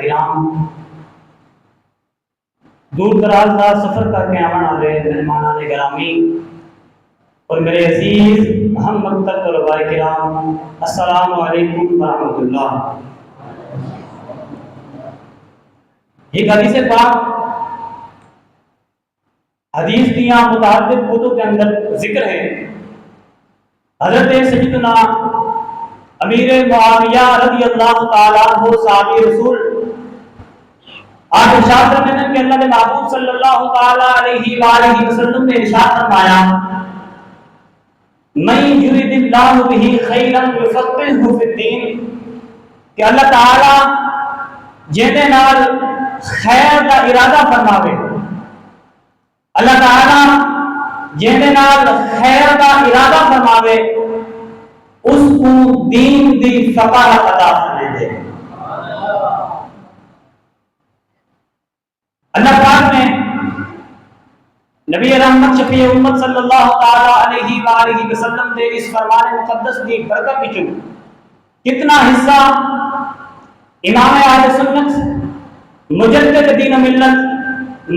کرام، دور دراز کا سفر کر کے آنے والے مہمانان گرامی اور میرے عزیز ہم مکتب طلباء کرام، السلام علیکم ورحمۃ اللہ۔ ایک حدیث پاک حدیث دیا متعدد کتب کے اندر ذکر ہے، حضرت سیدنا امیر معاویہ رضی اللہ تعالیٰ عنہ صحابی رسول آپ ارشاد فرماتے ہیں کہ اللہ کے محبوب صلی اللہ تعالیٰ علیہ وآلہ وسلم نے ارشاد فرمایا، من یرید اللہ بہ خیرا یفقہہ فی الدین، کہ اللہ تعالیٰ جہدے نال خیر کا ارادہ فرماوے، اللہ تعالیٰ جہدے نال خیر کا ارادہ فرماوے اس کو دین دی فقاہت عطا فرمائے دے۔ اللہ پاک نے نبی رحمت شفیع امت صلی اللہ تعالی علیہ وآلہ وسلم دے اس فرمان مقدس کی برکت وچوں کتنا حصہ امام اہل سنت مجدد دین و ملت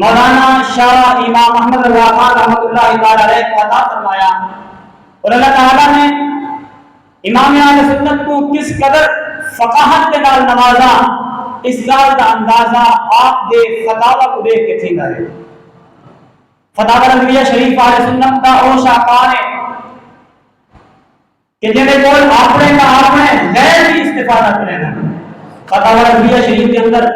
مولانا شاہ امام احمد رضا خان رحمۃ اللہ تعالی علیہ کو عطا فرمایا، اور اللہ تعالی نے امام اہل سنت کو کس قدر فقاہت کے نال نوازا اس گل کا اندازہ آپ دے فتاوا کو دیکھ کے تھیندا ہے۔ فتاوا رضویہ شریف اہل سنت کا او شاہکار ہے کہ جنہیں کول اپنے کا اپنے غیر بھی استفادہ کرے گا۔ فتاوا رضویہ شریف کے اندر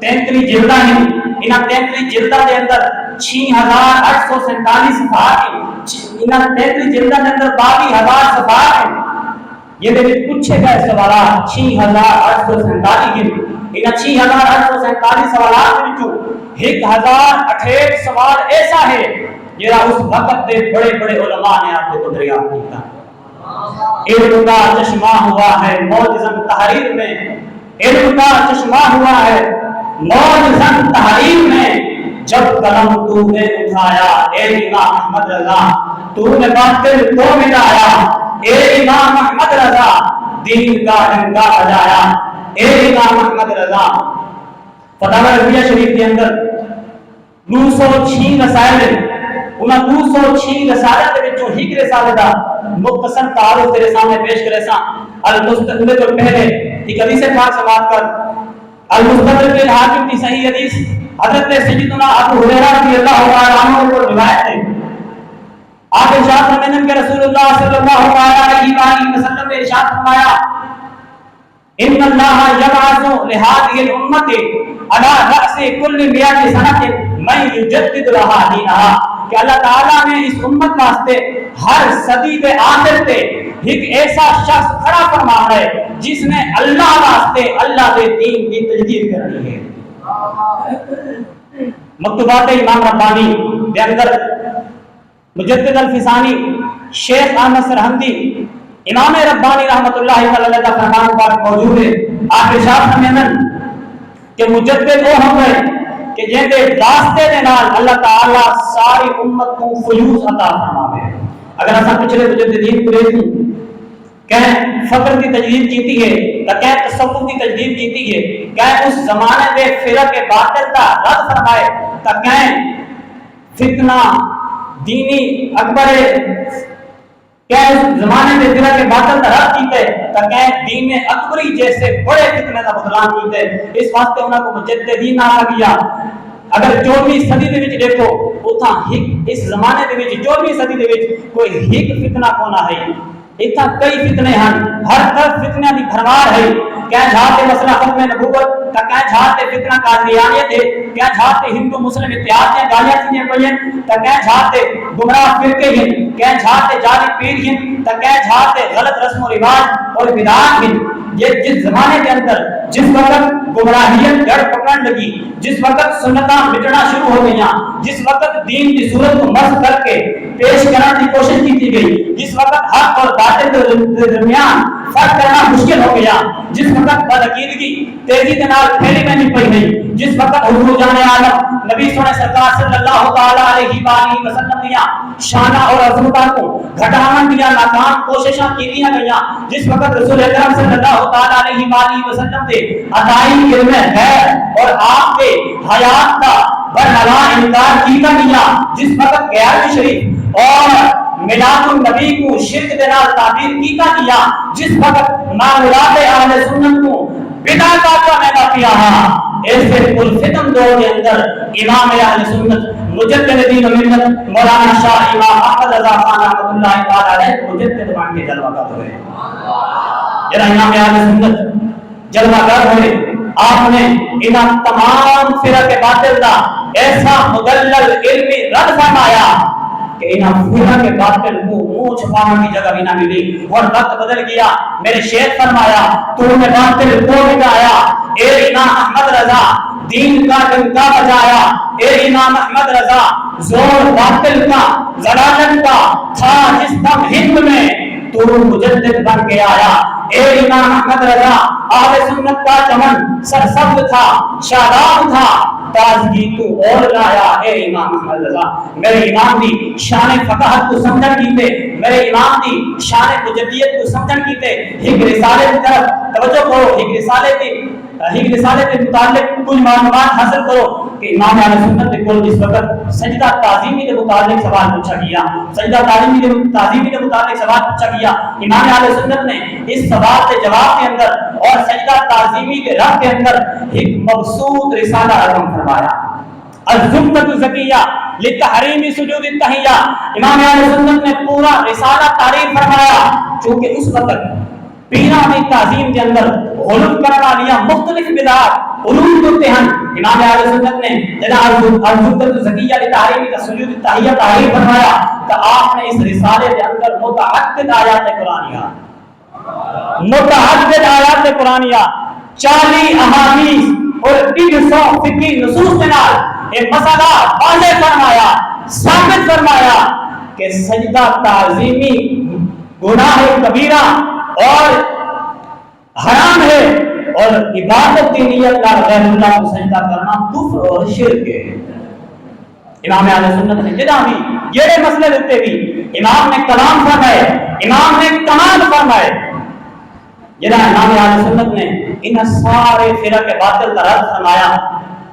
33 جلداں ہیں، انہاں 33 جلداں دے اندر 6847 صفحات ہیں، انہاں 33 جلداں دے اندر 22000 صفحات ہیں۔ یہ دے پوچھے گئے سوالات 6847 ہیں، انہاں 6847 سوالات وچوں 1068 سوال ایسا ہے جہاں اس وقت دے بڑے بڑے علماء نے آپ کو دریافت کیا۔ علم کا چشمہ ہوا ہے معجزن تحریر میں، علم کا چشمہ ہوا ہے معجزن تحریر میں، جب قلم تو نے اٹھایا اے امام احمد رضا تو نے باطل تو مٹایا، اے امام احمد رضا دین کا ڈنکا بجایا، اے امام احمد رضا۔ فتاوا رضویہ شریف کے اندر 206 رسائل ہیں، انہاں 206 رسائل دے وچوں ایک رسالے دا مختصر تعارف تیرے سامنے پیش کرے سا۔ المستدرک تو پہلے ایک حدیث پاک سماعت کر، المستدرک الحاکم کی صحیح حدیث حضرت سیدنا ابو ہریرہ رضی اللہ تعالی عنہ کو روایت ہے، آپ ارشاد فرماتے ہیں کہ رسول اللہ صلی اللہ علیہ وآلہ وسلم نے ارشاد فرمایا، ان اللہ یبعث لهذه الامه على راس كل 100 سنه من يجدد لها دینها، کہ اللہ تعالیٰ نے اس امت واسطے ہر صدی کے آخر تے ایک ایسا شخص کھڑا فرما ہے جس نے اللہ واسطے اللہ کے دین کی تجدید کرنی ہے۔ مکتوبات امام ربانی دے اندر مجدد الفسانی شیخ احمد سرہندی امام ربانی رحمت اللہ علیہ کا فرمان پاک موجود ہے۔ آپ ارشاد فرماتے ہیں کہ مجدد وہ ہم ہیں کہ جن دے واسطے دے نال اللہ تعالی ساری امت کو فیوز عطا فرماوے۔ اگر اساں پچھلے مجددین کو دیکھیں کہ فقر کی تجدید کیتی ہے، کہ تصوف کی تجدید کیتی ہے، کہ اس زمانے دے فرق باطل کا رد فرمائے، کہ فتنہ دینی اکبر کیا اس زمانے میں فرق باطل کا رد کیتے، کہ دین اکبری جیسے بڑے فتنے کا بطلان کیتے، اس واسطے انہاں کو مجددین آ گیا۔ اگر 14ویں صدی دے وچ دیکھو اتھاں اس زمانے دے وچ 14ویں صدی دے وچ کوئی ایک فتنہ کونا ہے، اتنا کئی فتنے ہیں، ہر طرف فتنہ دی بھرمار ہے۔ کیا جھاتے مسئلہ ختم نبوت، کیا جھاتے فتنہ قادیانیت ہے، کیا جھاتے ہندو مسلم اتحاد کے گالیاں تھیں پڑھیں، کیا جھاتے گمراہ فرقے ہیں، کیا جھاتے جعلی پیر ہیں، کیا جھاتے غلط رسم و رواج اور بدعات ہیں۔ یہ جس زمانے کے اندر جس وقت گمراہیت جڑ پکڑن لگی، جس وقت سنتاں مٹنا شروع ہو گئیاں، جس وقت دین کی صورت کو مرض کر کے پیش کرنے کی کوشش کی گئی، جس وقت حق اور باطل کے درمیان فرق کرنا مشکل ہو گیا، جس وقت بدعقیدگی تیزی کے نال پھیلی میں نہیں پڑ گئی، جس وقت حضور جان عالم نبی سرکار صلی اللہ تعالی علیہ وآلہ وسلم دیا شانہ اور عظمتوں کو گھٹاون دیا ناکام کوششاں کیتیاں گئیاں، جس وقت رسول اکرم صلی اللہ تعالی علیہ وآلہ وسلم دے عطائی علم غیب اور آپ کے حیات کا برملا انکار کی کا نیا جس وقت غیار شریف اور میلاد النبی کو شرک دینا تعبیر کی کا نیا جس وقت معمولات اہل سنت کو بدعت کا میدہ کیا ایسے الفتن دور کے اندر امام اہل سنت مجدد دین و ملت مولانا شاہ امام احمد رضا خان رحمۃ اللہ تعالی علیہ مجدد بن کے جلوہ گر ہوئے جرا امام اہل سنت جلوہ گر ہوئے آپ نے ان تمام فرق باطل کا ایسا مدلل علمی رد فرمایا کہ ان فرق باطل کو منہ چھپانے کی جگہ بھی نہ ملی اور وقت بدل گیا میرے شیخ فرمایا تو نے باطل کو مٹایا اے امام احمد رضا دین کا ڈنکا بجایا اے امام احمد رضا زور باطل کا ضلالت کا تھا جس دم ہند میں تو مجدد بن کے آیا اے امام احمد رضا اہل سنت کا چمن سرسبز تھا شاداب تھا تازگی تو اور لایا اے امام احمد رضا میرے امام دی شان فقاہت کو سمجھن کیتے میرے امام دی شان مجدیت کو سمجھن کیتے ایک رسالے کی طرف توجہ کرو ایک رسالے کے متعلق کچھ معلومات حاصل کرو کہ امام اہل سنت نے کل اس وقت سجدہ تعظیمی کے متعلق سوال پوچھا گیا سجدہ تعظیمی کے متعلق سوال پوچھا گیا امام اہل سنت نے اس سوال کے جواب کے اندر اور سجدہ تعظیمی کے رد کے اندر ایک مبسوط رسالہ رقم فرمایا الزمرۃ الزکیہ لتحریم سجود التحیہ امام اہل سنت نے پورا رسالہ تعریف فرمایا چونکہ اس وقت پیرانی تعظیم کے اندر غلط کرنا لیا مختلف بدعات علوم کو تہن امام اہل سنت نے جناب الزمرۃ الزکیہ لتحریم سجود التحیہ تعریف فرمایا کہ آپ نے اس رسالے کے اندر متعدد آیات قرآنیہ 40 احادیث اور 300 فقہی نصوص کے نال ایک مسئلہ واضح فرمایا ثابت فرمایا کہ سجدہ تعظیمی گناہ کبیرہ اور حرام ہے اور عبادت کی نیت کا غیر اللہ کو سجدہ کرنا کفر اور شرک ہے امام اہل سنت نے جدا بھی یہ مسئلے دیتے بھی امام نے کلام فرمائے امام نے کمال فرمائے جدا امام اہل سنت نے ان سارے فرق باطل کا رد فرمایا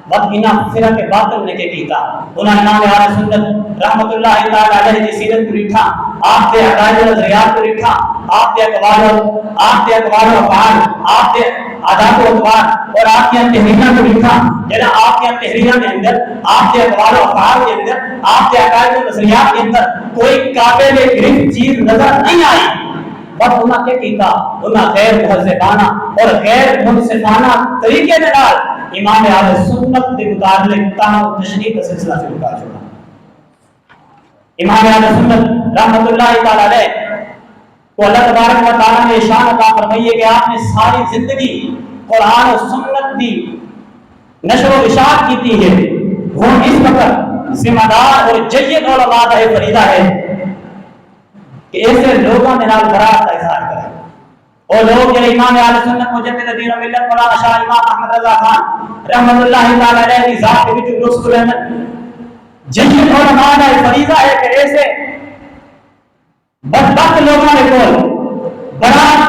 بس ان فرق باطل نے کیا کیتا انہاں امام اہل سنت رحمت اللہ تعالی علیہ کی سیرت کو لکھا آپ کے عقائد و نظریات کو لکھا آپ کے اقوال و افعال آپ کے عادات و اقوال اور آپ کے تحریراں کو لکھا جنا آپ کے تحریراں کے اندر آپ کے اقوال و افعال کے اندر آپ کے عقائد و نظریات کے اندر کوئی قابل گرفت چیز نظر نہیں آئی بس انہاں کیا کیتا انہاں غیر مہذبانہ اور غیر منصفانہ طریقے کے نال امام اہل سنت کے متعلق تاہم تشریح کا سلسلہ شروع کر چھوڑا امام اہل سنت رحمت اللہ تعالی علیہ کو اللہ تبارک و تعالی نے شان عطا فرمائی ہے کہ آپ نے ساری زندگی قرآن و سنت کی نشر و اشاعت کی ہے وہ اس وقت ذمہ دار اور جید علماء کا فریضہ ہے کہ ایسے لوگوں نے نال برات کا اظہار کرے اور لوگ جو امام اہل سنت مجدد دین و ملت مولانا شاہ امام احمد رضا خان رحمۃ اللہ تعالی علیہ کی ذات کے وچ لطف رحمت جید علماء کا فریضہ ہے کہ ایسے بدبخت لوگوں نے کول برات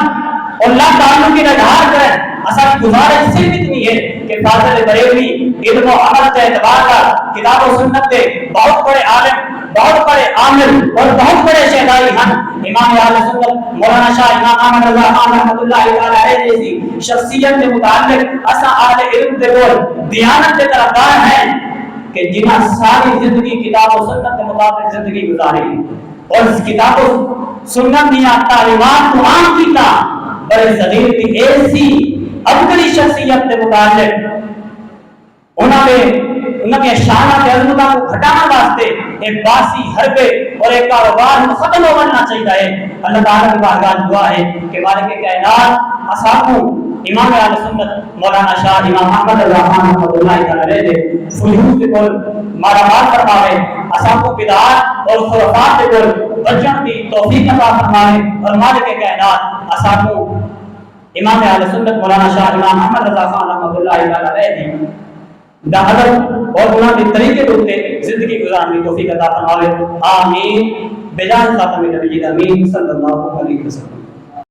اور لا تعلق کی اظہار کریں اصل گزارش صرف اتنی ہے کہ فاضل بریلوی علم و عمل کے اعتبار کا کتاب و سنت کے بہت بڑے عالم بہت بڑے عامل اور بہت بڑے شہدائی ہیں امام اہل سنت مولانا شاہ امام احمد رضا خان رحمۃ اللہ تعالی علیہ جیسی شخصیت کے متعلق اسا اہل علم کے کول دیانت کے طرفدار ہیں کہ جنہاں ساری زندگی کتاب و سنت کے مطابق زندگی گزاری اور اس کتاب و سنت کی تعلیمات کو عام کیتا بڑے صغیر کی ایسی افضلی شخصیت کے متعلق انہوں نے شانہ کے عظمتہ کو گھٹانا واسطے ایک باسی حربے اور ایک کاروبار ختم ہونا چاہیے ہے اللہ تعالیٰ کی بارگاہ دعا ہے کہ مالک کائنات اصحابوں امام اہل سنت مولانا شاہ امام احمد رضا خان رحمۃ اللہ تعالی علیہ فیوز کے کول مارا مار فرمائے اصحابوں بدعات اور خرافات کے کول بچن کی توفیق عطا فرمائے اور مالک کائنات اصحابوں امام اہل سنت مولانا شاہ امام احمد رضا خان رحمۃ اللہ تعالی علیہ دعوت اور انہوں نے طریقے ہوتے زندگی گزارنے کی توفیق عطا فرمائے آمین بجان خاتم نبی امین صلی اللہ علیہ وسلم